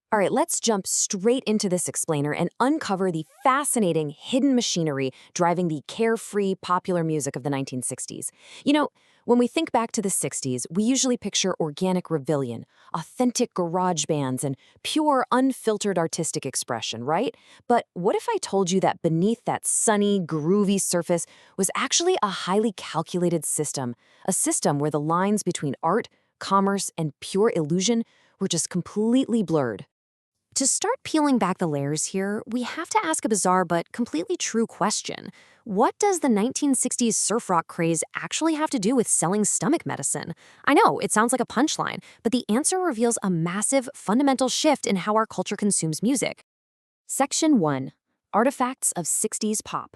All right, let's jump straight into this explainer and uncover the fascinating hidden machinery driving the carefree popular music of the 1960s. You know, when we think back to the 60s, we usually picture organic rebellion, authentic garage bands, and pure, unfiltered artistic expression, right? But what if I told you that beneath that sunny, groovy surface was actually a highly calculated system, a system where the lines between art, commerce, and pure illusion were just completely blurred? To start peeling back the layers here, we have to ask a bizarre but completely true question. What does the 1960s surf rock craze actually have to do with selling stomach medicine? I know, it sounds like a punchline, but the answer reveals a massive, fundamental shift in how our culture consumes music. Section 1. Artifacts of 60s Pop.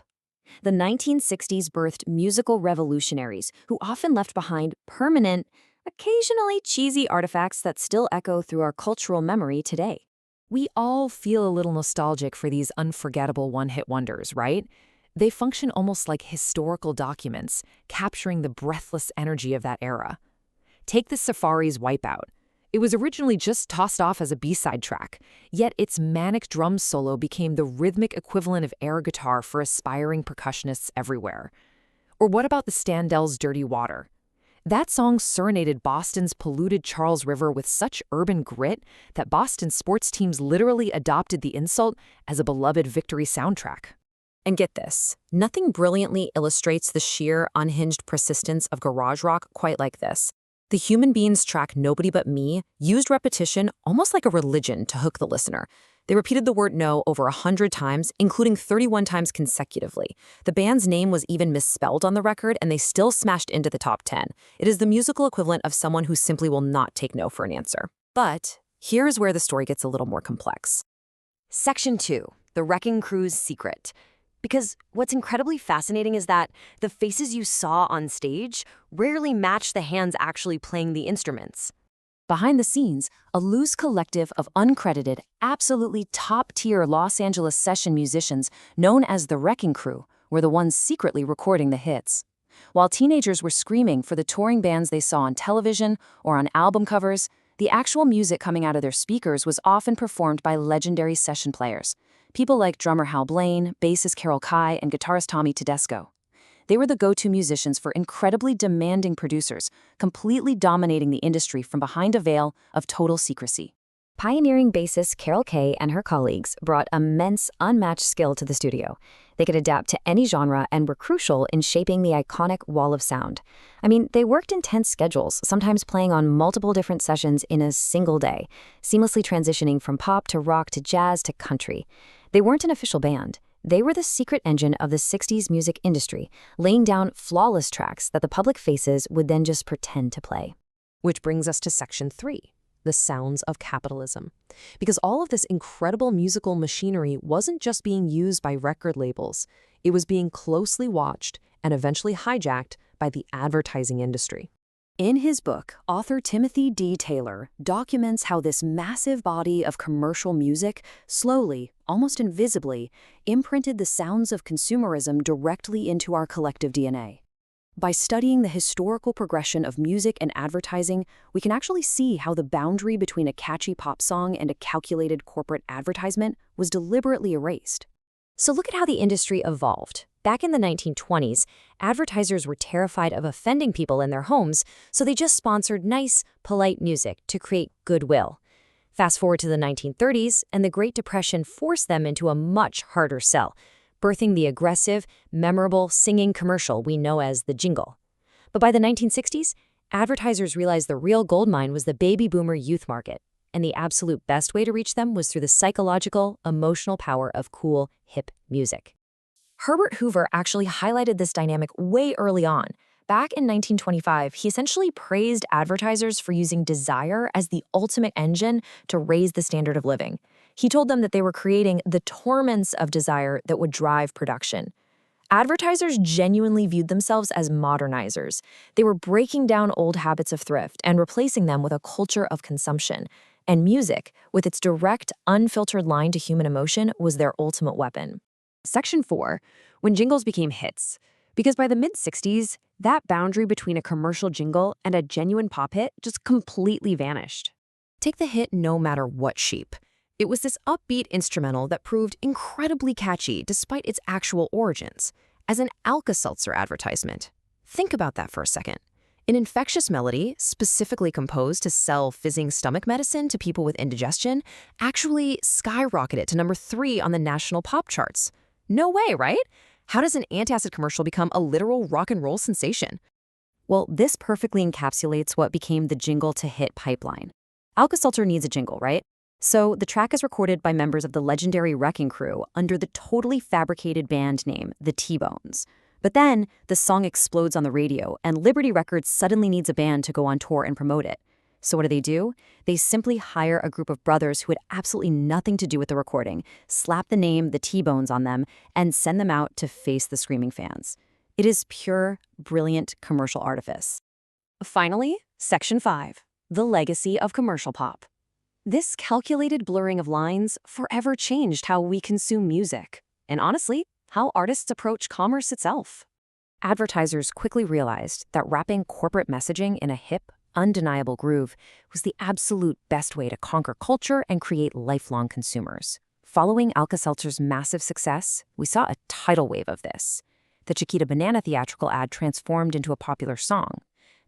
The 1960s birthed musical revolutionaries who often left behind permanent, occasionally cheesy artifacts that still echo through our cultural memory today. We all feel a little nostalgic for these unforgettable one-hit wonders, right? They function almost like historical documents, capturing the breathless energy of that era. Take the Safari's Wipeout. It was originally just tossed off as a B-side track, yet its manic drum solo became the rhythmic equivalent of air guitar for aspiring percussionists everywhere. Or what about the Standells' Dirty Water? That song serenaded Boston's polluted Charles River with such urban grit that Boston sports teams literally adopted the insult as a beloved victory soundtrack. And get this, nothing brilliantly illustrates the sheer, unhinged persistence of garage rock quite like this. The Human Beings track Nobody But Me used repetition almost like a religion to hook the listener. They repeated the word no over 100 times, including 31 times consecutively. The band's name was even misspelled on the record, and they still smashed into the top 10. It is the musical equivalent of someone who simply will not take no for an answer. But here's where the story gets a little more complex. Section 2. The Wrecking Crew's Secret. Because what's incredibly fascinating is that the faces you saw on stage rarely match the hands actually playing the instruments. Behind the scenes, a loose collective of uncredited, absolutely top-tier Los Angeles session musicians known as the Wrecking Crew were the ones secretly recording the hits. While teenagers were screaming for the touring bands they saw on television or on album covers, the actual music coming out of their speakers was often performed by legendary session players, people like drummer Hal Blaine, bassist Carol Kai, and guitarist Tommy Tedesco. They were the go-to musicians for incredibly demanding producers, completely dominating the industry from behind a veil of total secrecy. Pioneering bassist Carol Kay and her colleagues brought immense, unmatched skill to the studio. They could adapt to any genre and were crucial in shaping the iconic wall of sound. I mean, they worked intense schedules, sometimes playing on multiple different sessions in a single day, seamlessly transitioning from pop to rock to jazz to country. They weren't an official band. They were the secret engine of the 60s music industry, laying down flawless tracks that the public faces would then just pretend to play. Which brings us to Section 3, the sounds of capitalism. Because all of this incredible musical machinery wasn't just being used by record labels, it was being closely watched and eventually hijacked by the advertising industry. In his book, author Timothy D. Taylor documents how this massive body of commercial music slowly, almost invisibly, imprinted the sounds of consumerism directly into our collective DNA. By studying the historical progression of music and advertising, we can actually see how the boundary between a catchy pop song and a calculated corporate advertisement was deliberately erased. So look at how the industry evolved. Back in the 1920s, advertisers were terrified of offending people in their homes, so they just sponsored nice, polite music to create goodwill. Fast forward to the 1930s, and the Great Depression forced them into a much harder sell, birthing the aggressive, memorable singing commercial we know as the jingle. But by the 1960s, advertisers realized the real goldmine was the baby boomer youth market, and the absolute best way to reach them was through the psychological, emotional power of cool, hip music. Herbert Hoover actually highlighted this dynamic way early on. Back in 1925, he essentially praised advertisers for using desire as the ultimate engine to raise the standard of living. He told them that they were creating the torments of desire that would drive production. Advertisers genuinely viewed themselves as modernizers. They were breaking down old habits of thrift and replacing them with a culture of consumption. And music, with its direct, unfiltered line to human emotion, was their ultimate weapon. Section 4, when jingles became hits. Because by the mid-60s, that boundary between a commercial jingle and a genuine pop hit just completely vanished. Take the hit No Matter What Sheep. It was this upbeat instrumental that proved incredibly catchy despite its actual origins, as an Alka-Seltzer advertisement. Think about that for a second. An infectious melody, specifically composed to sell fizzing stomach medicine to people with indigestion, actually skyrocketed to number 3 on the national pop charts. No way, right? How does an antacid commercial become a literal rock and roll sensation? Well, this perfectly encapsulates what became the jingle-to-hit pipeline. Alka-Seltzer needs a jingle, right? So the track is recorded by members of the legendary Wrecking Crew under the totally fabricated band name, the T-Bones. But then, the song explodes on the radio, and Liberty Records suddenly needs a band to go on tour and promote it. So what do? They simply hire a group of brothers who had absolutely nothing to do with the recording, slap the name, the T-Bones, on them, and send them out to face the screaming fans. It is pure, brilliant commercial artifice. Finally, Section 5, the legacy of commercial pop. This calculated blurring of lines forever changed how we consume music, and honestly, how artists approach commerce itself. Advertisers quickly realized that wrapping corporate messaging in a hip, undeniable groove was the absolute best way to conquer culture and create lifelong consumers. Following Alka-Seltzer's massive success, we saw a tidal wave of this. The Chiquita Banana theatrical ad transformed into a popular song.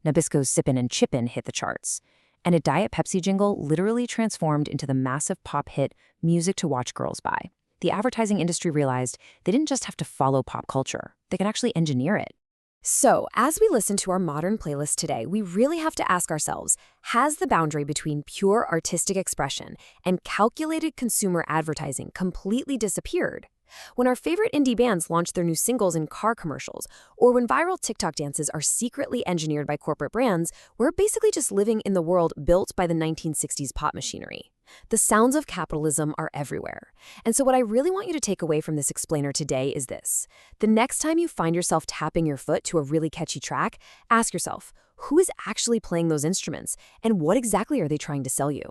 Nabisco's Sippin' and Chippin' hit the charts. And a Diet Pepsi jingle literally transformed into the massive pop hit Music to Watch Girls Buy. The advertising industry realized they didn't just have to follow pop culture, they could actually engineer it. So, as we listen to our modern playlist today, we really have to ask ourselves, has the boundary between pure artistic expression and calculated consumer advertising completely disappeared? When our favorite indie bands launch their new singles in car commercials, or when viral TikTok dances are secretly engineered by corporate brands, we're basically just living in the world built by the 1960s pop machinery. The sounds of capitalism are everywhere. And so what I really want you to take away from this explainer today is this. The next time you find yourself tapping your foot to a really catchy track, ask yourself, who is actually playing those instruments, and what exactly are they trying to sell you?